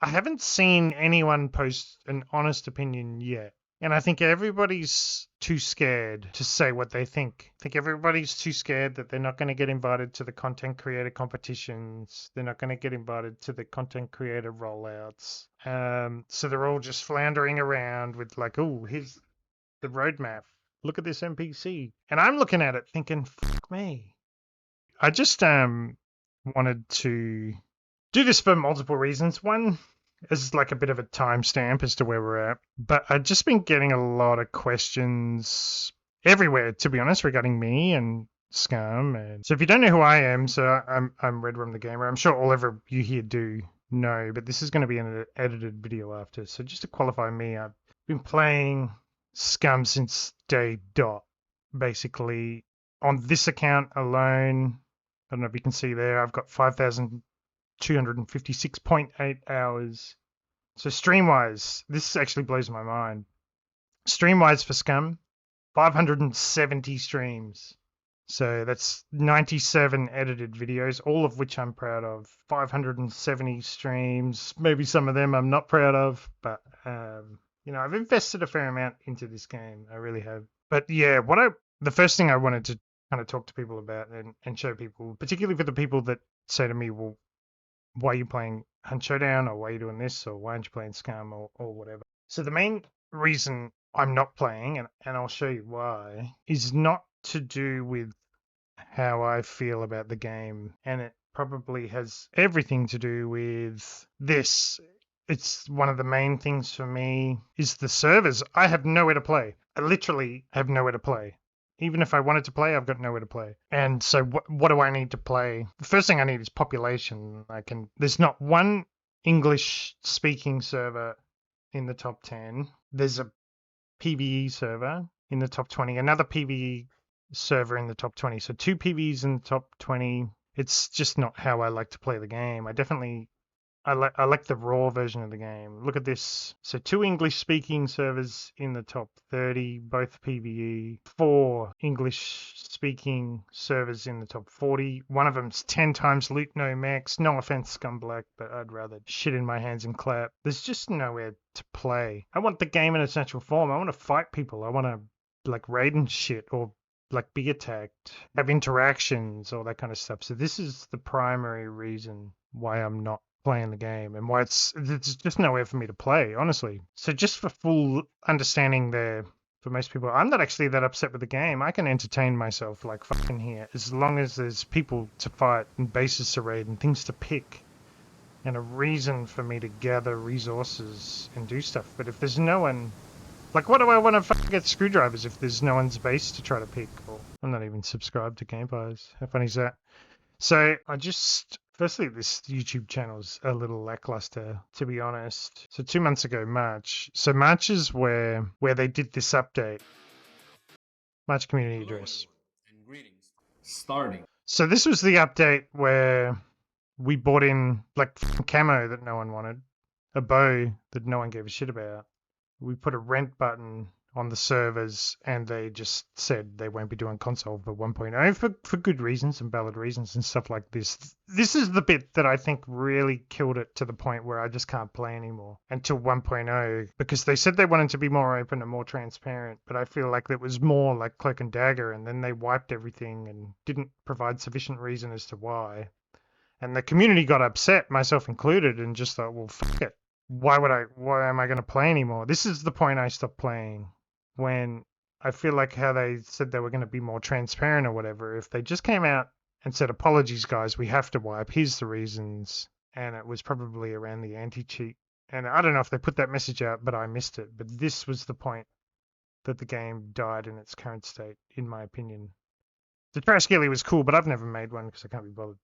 I haven't seen anyone post an honest opinion yet. And I think everybody's too scared to say what they think. I think everybody's too scared that they're not going to get invited to the content creator competitions. They're not going to get invited to the content creator rollouts. So they're all just floundering around with like, oh, here's the roadmap. Look at this NPC. And I'm looking at it thinking, fuck me. I just wanted to do this for multiple reasons. One is like a bit of a timestamp as to where we're at, but I've just been getting a lot of questions everywhere, to be honest, regarding me and Scum. And so if you don't know who I am, so I'm Red Rum the Gamer. I'm sure all of you here do know, but this is going to be an edited video after. So just to qualify me, I've been playing Scum since day dot, basically. On this account alone, I don't know if you can see there, I've got 5,256.8 hours. So stream-wise, this actually blows my mind. Stream-wise for Scum, 570 streams. So that's 97 edited videos, all of which I'm proud of. 570 streams, maybe some of them I'm not proud of, but I've invested a fair amount into this game. I really have. But yeah, the first thing I wanted to kind of talk to people about and show people, particularly for the people that say to me, well, why are you playing Hunt Showdown, or why are you doing this, or why aren't you playing Scum, or whatever. So the main reason I'm not playing, and I'll show you why, is not to do with how I feel about the game, and it probably has everything to do with this. It's one of the main things for me is the servers. I have nowhere to play. I literally have nowhere to play. Even if I wanted to play, I've got nowhere to play. And so what do I need to play? The first thing I need is population. There's not one English speaking server in the top 10. There's a PvE server in the top 20, another PvE server in the top 20. So 2 PvEs in the top 20. It's just not how I like to play the game. I like the raw version of the game. Look at this. So 2 English-speaking servers in the top 30, both PvE. 4 English-speaking servers in the top 40. One of them's 10 times loot, no max. No offense, Scumblack, but I'd rather shit in my hands and clap. There's just nowhere to play. I want the game in its natural form. I want to fight people. I want to like raid and shit, or like be attacked, have interactions, all that kind of stuff. So this is the primary reason why I'm not playing the game, and why it's just nowhere for me to play, honestly. So just for full understanding there, for most people, I'm not actually that upset with the game. I can entertain myself like fucking here, as long as there's people to fight and bases to raid and things to pick and a reason for me to gather resources and do stuff. But if there's no one, like, what do I want to fucking get screwdrivers if there's no one's base to try to pick? Or I'm not even subscribed to Gamepires. How funny is that? So firstly, this YouTube channel's a little lackluster, to be honest. So 2 months ago, March. So March is where they did this update. March community address. And greetings. Starting. So this was the update where we bought in like camo that no one wanted, a bow that no one gave a shit about. We put a rent button on the servers, and they just said they won't be doing console for 1.0 for good reasons and valid reasons and stuff like this. This is the bit that I think really killed it to the point where I just can't play anymore until 1.0, because they said they wanted to be more open and more transparent, but I feel like it was more like Cloak and Dagger, and then they wiped everything and didn't provide sufficient reason as to why. And the community got upset, myself included, and just thought, well, fuck it. Why am I going to play anymore? This is the point I stopped playing, when I feel like how they said they were going to be more transparent or whatever. If they just came out and said, apologies, guys, we have to wipe, here's the reasons, and it was probably around the anti-cheat. And I don't know if they put that message out, but I missed it. But this was the point that the game died in its current state, in my opinion. The trash ghillie was cool, but I've never made one because I can't be bothered.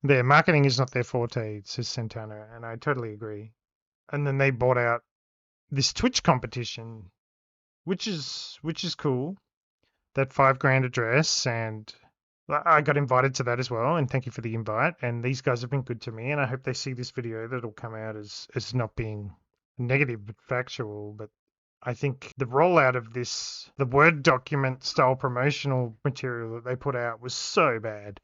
Their marketing is not their forte, says Santana, and I totally agree. And then they bought out this Twitch competition, which is cool. That $5,000 address, and I got invited to that as well, and thank you for the invite. And these guys have been good to me, and I hope they see this video that'll come out as not being negative but factual. But I think the rollout of this, the Word document style promotional material that they put out was so bad.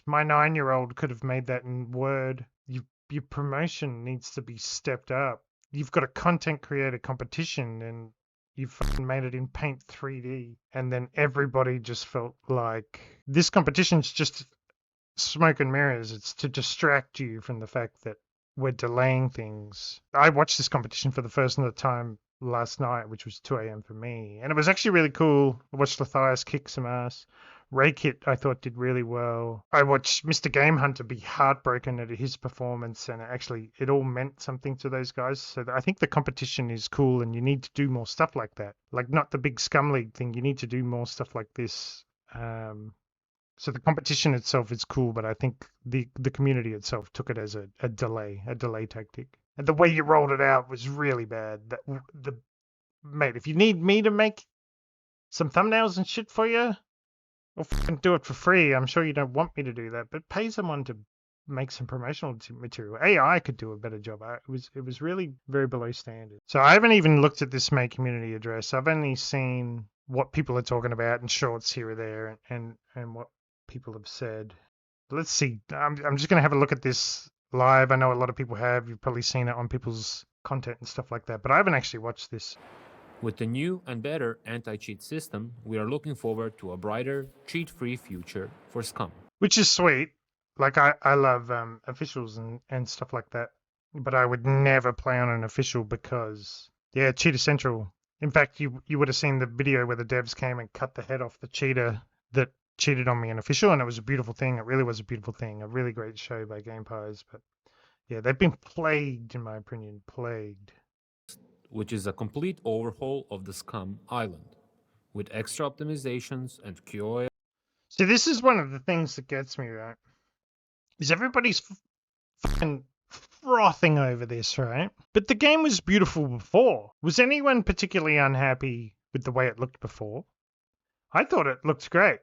My 9-year-old could have made that in Word. You've your promotion needs to be stepped up. You've got a content creator competition and you fucking made it in Paint 3D, and then everybody just felt like this competition's just smoke and mirrors. It's to distract you from the fact that we're delaying things. I watched this competition for the first time last night, which was 2 a.m. for me, and it was actually really cool. I watched Lathias kick some ass. Raykit, I thought, did really well. I watched Mr. Game Hunter be heartbroken at his performance, and it all meant something to those guys. So I think the competition is cool, and you need to do more stuff like that. Like, not the big Scum League thing. You need to do more stuff like this. So the competition itself is cool, but I think the community itself took it as a delay tactic. And the way you rolled it out was really bad. Mate, if you need me to make some thumbnails and shit for you, I'll fucking do it for free. I'm sure you don't want me to do that, but pay someone to make some promotional material. AI could do a better job. It was really very below standard. So I haven't even looked at this May community address. I've only seen what people are talking about in shorts here or there, and what people have said. Let's see. I'm just going to have a look at this live. I know a lot of people have. You've probably seen it on people's content and stuff like that, but I haven't actually watched this. With the new and better anti-cheat system, we are looking forward to a brighter, cheat-free future for Scum. Which is sweet. Like, I love officials and stuff like that, but I would never play on an official because, yeah, Cheetah Central. In fact, you would have seen the video where the devs came and cut the head off the cheetah that cheated on me in official, and it was a beautiful thing. It really was a beautiful thing. A really great show by GamePies, but yeah, they've been plagued, in my opinion, plagued. Which is a complete overhaul of the Scum Island, with extra optimizations and QoS. See, this is one of the things that gets me, right? Is everybody's fucking frothing over this, right? But the game was beautiful before. Was anyone particularly unhappy with the way it looked before? I thought it looked great.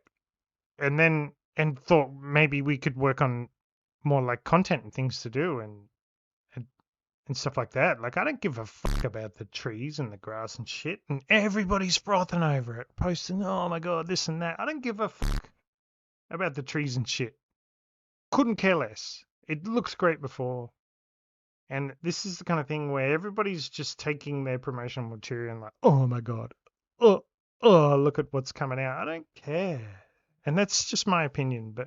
And thought maybe we could work on more like content and things to do and stuff like that. Like, I don't give a fuck about the trees and the grass and shit, and everybody's frothing over it, posting, oh my god, this and that. I don't give a fuck about the trees and shit. Couldn't care less. It looks great before. And this is the kind of thing where everybody's just taking their promotional material and like, oh my god, oh, look at what's coming out. I don't care. And that's just my opinion, but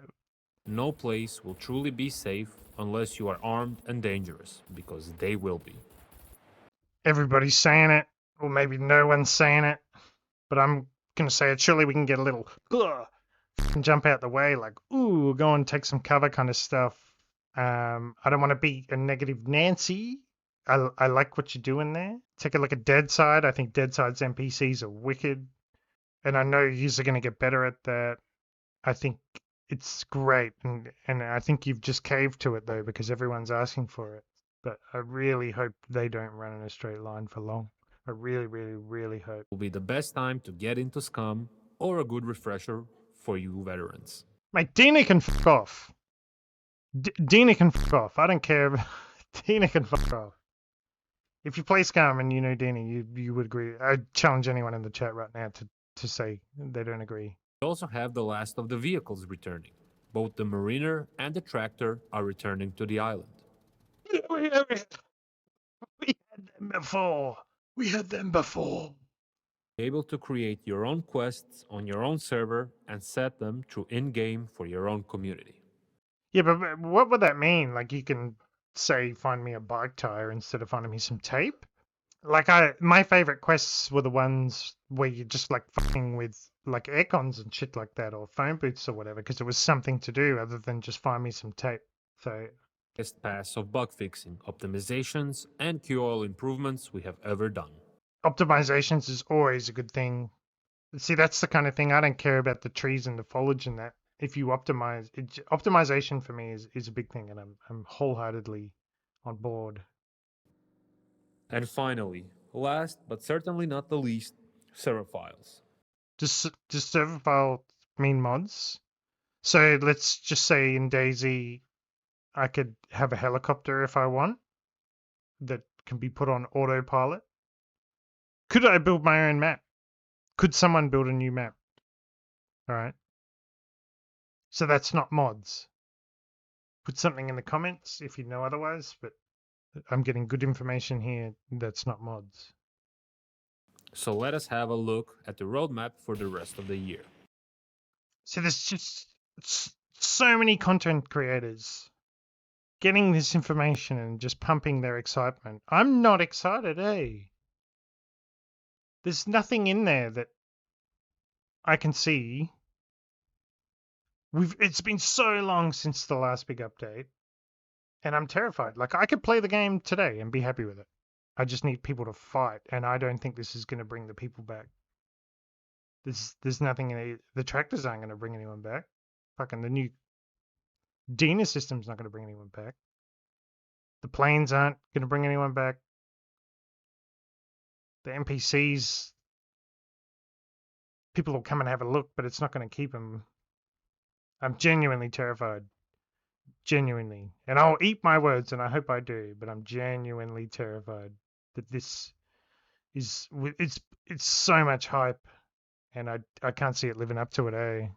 No place will truly be safe unless you are armed and dangerous, because they will be. everybody's saying it, or maybe no one's saying it, but I'm going to say it. Surely we can get a little and jump out the way, like, ooh, go and take some cover kind of stuff. I don't want to be a negative Nancy. I like what you're doing there. Take a look at Deadside. I think Deadside's NPCs are wicked, and I know you're going to get better at that. I think it's great, and I think you've just caved to it, though, because everyone's asking for it. But I really hope they don't run in a straight line for long. I really, really, really hope. Will be the best time to get into Scum, or a good refresher for you veterans. Mate, Dina can fuck off. Dina can fuck off. I don't care. Dina can fuck off. If you play Scum and you know Dina, you would agree. I challenge anyone in the chat right now to say they don't agree. We also have the last of the vehicles returning. Both the Mariner and the Tractor are returning to the island. We had them before. We had them before. Be able to create your own quests on your own server and set them through in-game for your own community. Yeah, but what would that mean? Like, you can say, find me a bike tire instead of finding me some tape? Like, my favorite quests were the ones where you're just like fucking with like aircons and shit like that, or phone booths or whatever, because it was something to do other than just find me some tape. So Best pass of bug fixing, optimizations, and QoL improvements we have ever done. optimizations is always a good thing. See, that's the kind of thing I don't care about the trees and the foliage and that. If you optimize, optimization for me is a big thing, and I'm wholeheartedly on board. And finally, last but certainly not the least, server files. Does server file mean mods? So let's just say in DayZ, I could have a helicopter if I want that can be put on autopilot. Could I build my own map? Could someone build a new map? All right. So that's not mods. put something in the comments if you know otherwise, but I'm getting good information here that's not mods. So let us have a look at the roadmap for the rest of the year. So there's just so many content creators getting this information and just pumping their excitement. I'm not excited, eh? There's nothing in there that I can see. It's been so long since the last big update, and I'm terrified. Like, I could play the game today and be happy with it. I just need people to fight, and I don't think this is going to bring the people back. There's nothing in it. The tractors aren't going to bring anyone back. Fucking the new Dina system's not going to bring anyone back. The planes aren't going to bring anyone back. The NPCs, people will come and have a look, but it's not going to keep them. I'm genuinely terrified. Genuinely. And I'll eat my words, and I hope I do, but I'm genuinely terrified that this is, it's so much hype, and I can't see it living up to it, eh?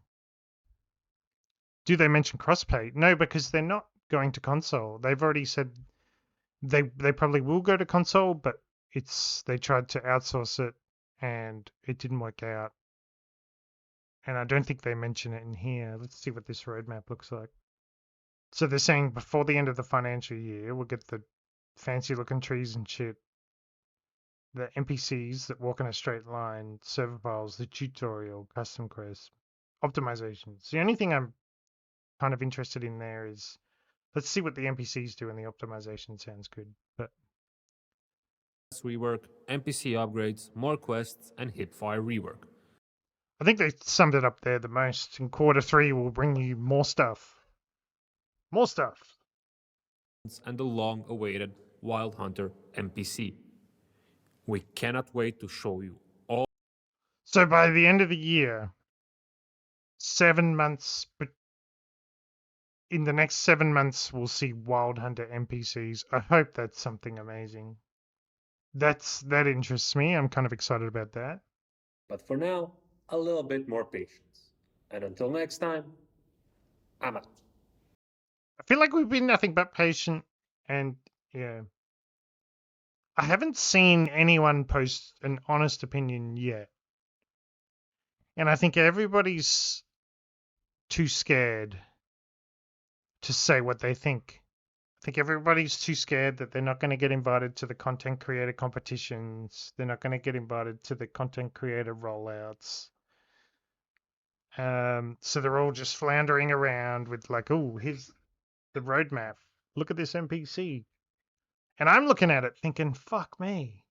Do they mention crossplay? No, because they're not going to console. They've already said they probably will go to console, but they tried to outsource it and it didn't work out. And I don't think they mention it in here. Let's see what this roadmap looks like. So they're saying before the end of the financial year, we'll get the fancy looking trees and shit, the NPCs that walk in a straight line, server files, the tutorial, custom quests, optimizations. The only thing I'm kind of interested in there is, let's see what the NPCs do, and the optimization sounds good. But Rework, NPC upgrades, more quests, and Hipfire rework. I think they summed it up there the most. In Q3, we'll bring you more stuff. More stuff. And the long-awaited Wild Hunter NPC. We cannot wait to show you all. So by the end of the year, 7 months, but in the next 7 months, we'll see Wild Hunter NPCs. I hope that's something amazing. That interests me. I'm kind of excited about that. But for now, a little bit more patience. And until next time, I'm out. I feel like we've been nothing but patient, and yeah. I haven't seen anyone post an honest opinion yet. And I think everybody's too scared to say what they think. I think everybody's too scared that they're not going to get invited to the content creator competitions. They're not going to get invited to the content creator rollouts. So they're all just floundering around with like, oh, here's the roadmap. Look at this NPC. And I'm looking at it thinking, fuck me.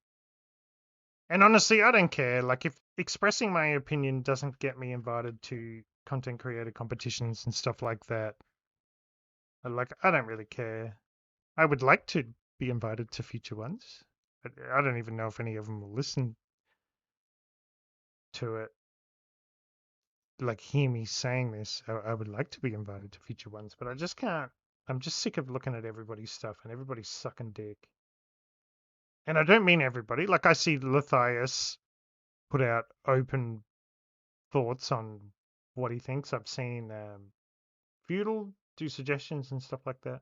And honestly, I don't care. Like, if expressing my opinion doesn't get me invited to content creator competitions and stuff like that, I don't really care. I would like to be invited to future ones. But I don't even know if any of them will listen to it. Like, hear me saying this. I would like to be invited to future ones, but I just can't. I'm just sick of looking at everybody's stuff and everybody's sucking dick. And I don't mean everybody. Like, I see Lithias put out open thoughts on what he thinks. I've seen Feudal do suggestions and stuff like that.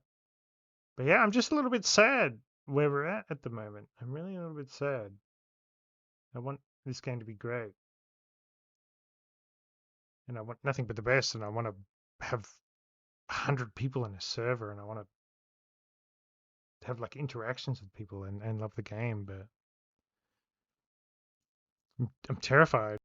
But yeah, I'm just a little bit sad where we're at the moment. I'm really a little bit sad. I want this game to be great. And I want nothing but the best, and I want to have 100 people in a server, and I want to have like interactions with people and love the game, but I'm terrified.